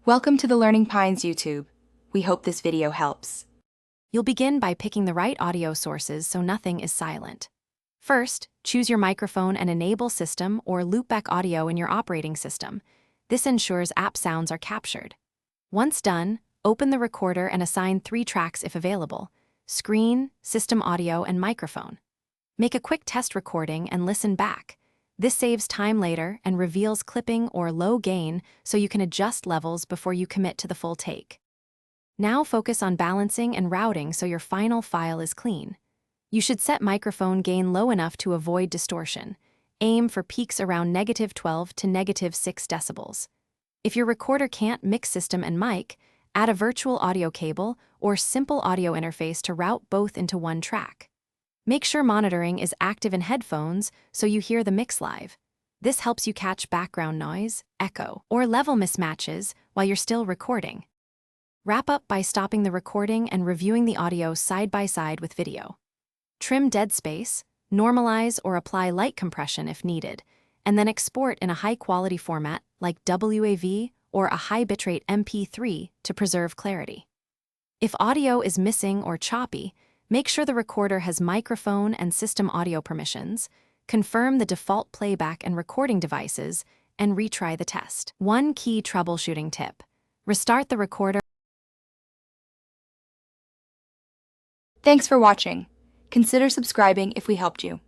Welcome to the Learning Pines YouTube. We hope this video helps. You'll begin by picking the right audio sources so nothing is silent. First, choose your microphone and enable system or loopback audio in your operating system. This ensures app sounds are captured. Once done, open the recorder and assign 3 tracks if available: screen, system audio, and microphone. Make a quick test recording and listen back. This saves time later and reveals clipping or low gain so you can adjust levels before you commit to the full take. Now focus on balancing and routing so your final file is clean. You should set microphone gain low enough to avoid distortion. Aim for peaks around -12 to -6 decibels. If your recorder can't mix system and mic, add a virtual audio cable or simple audio interface to route both into one track. Make sure monitoring is active in headphones so you hear the mix live. This helps you catch background noise, echo, or level mismatches while you're still recording. Wrap up by stopping the recording and reviewing the audio side by side with video. Trim dead space, normalize or apply light compression if needed, and then export in a high-quality format like WAV or a high bitrate MP3 to preserve clarity. If audio is missing or choppy, make sure the recorder has microphone and system audio permissions, confirm the default playback and recording devices, and retry the test. One key troubleshooting tip: restart the recorder. Thanks for watching. Consider subscribing if we helped you.